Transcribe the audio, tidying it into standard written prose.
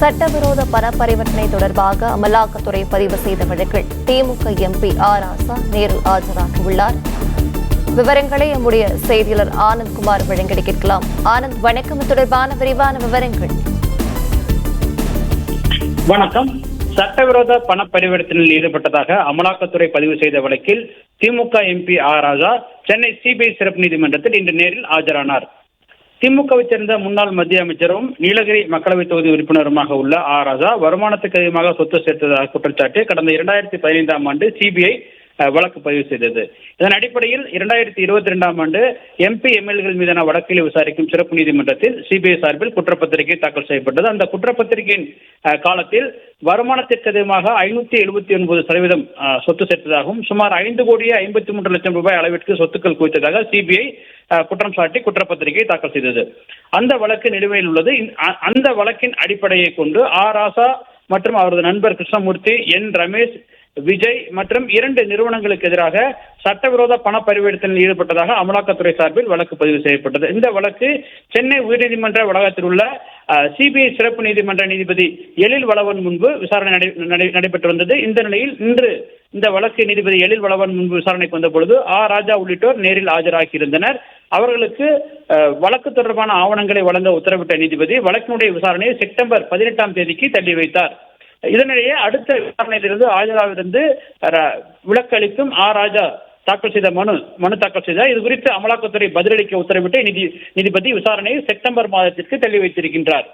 சட்டவிரோத பண பரிவர்த்தனை தொடர்பாக அமலாக்கத்துறை பதிவு செய்த வழக்கில் திமுக எம்பி ஆர் ராசா நேரில் ஆஜராகியுள்ளார். விவரங்களை நம்முடைய செய்தியாளர் ஆனந்த்குமார் வழங்கி கேட்கலாம். ஆனந்த், வணக்கம். தொடர்பான விரிவான விவரங்கள். வணக்கம். சட்டவிரோத பண பரிவர்த்தனையில் ஈடுபட்டதாக அமலாக்கத்துறை பதிவு செய்த வழக்கில் திமுக எம்பி ஆர் ராசா சென்னை சிபிஐ சிறப்பு நீதிமன்றத்தில் இன்று நேரில் ஆஜரானார். திமுகவை சேர்ந்த முன்னாள் மத்திய அமைச்சரும் நீலகிரி மக்களவை தொகுதி உறுப்பினருமாக உள்ள ஆர் ராசா வருமானத்துக்கு அதிகமாக சொத்து சேர்த்ததாக குற்றச்சாட்டு கடந்த 2015ஆம் ஆண்டு சிபிஐ வழக்கு பதிவு செய்தது. இதன் அடிப்படையில் 2022ஆம் ஆண்டு எம்பி எம்எல்ஏகள் மீதான வழக்கில் விசாரிக்கும் சிறப்பு நீதிமன்றத்தில் சிபிஐ சார்பில் குற்றப்பத்திரிகை தாக்கல் செய்யப்பட்டது. அந்த குற்றப்பத்திரிகையின் காலத்தில் வருமானத்திற்கு அதிகமாக 579% சொத்து சேர்த்ததாகவும் சுமார் 5,53,00,000 ரூபாய் அளவிற்கு சொத்துக்கள் குவித்ததாக சிபிஐ குற்றம் சாட்டி குற்றப்பத்திரிகை தாக்கல் செய்தது. அந்த வழக்கு நிலுவையில் உள்ளது. அந்த வழக்கின் அடிப்படையை கொண்டு ஆர் ராசா மற்றும் அவரது நண்பர் கிருஷ்ணமூர்த்தி, என் ரமேஷ், விஜய் மற்றும் 2 நிறுவனங்களுக்கு எதிராக சட்டவிரோத பண பரிவர்த்தனையில் ஈடுபட்டதாக அமலாக்கத்துறை சார்பில் வழக்கு பதிவு செய்யப்பட்டது. இந்த வழக்கு சென்னை உயர்நீதிமன்ற வளாகத்தில் உள்ள சிபிஐ சிறப்பு நீதிமன்ற நீதிபதி எழில் வளவன் முன்பு விசாரணை நடைபெற்று வந்தது. இந்த நிலையில் இன்று இந்த வழக்கு நீதிபதி எழில் வளவன் முன்பு விசாரணைக்கு வந்த பொழுது ஆர் ராஜா உள்ளிட்டோர் நேரில் ஆஜராகியிருந்தனர். அவர்களுக்கு வழக்கு தொடர்பான ஆவணங்களை வழங்க உத்தரவிட்ட நீதிபதி வழக்கினுடைய விசாரணையை செப்டம்பர் 18ஆம் தேதிக்கு தள்ளி வைத்தார். இதனிடையே அடுத்த விசாரணையிலிருந்து ஆஜராவிலிருந்து விலக்கு அளிக்கும் ஆர் ராஜா தாக்கல் செய்த மனு தாக்கல் செய்தார். இது குறித்து அமலாக்கத்துறை பதிலளிக்க உத்தரவிட்டு நீதிபதி விசாரணையை செப்டம்பர் மாதத்திற்கு தள்ளி வைத்திருக்கின்றார்.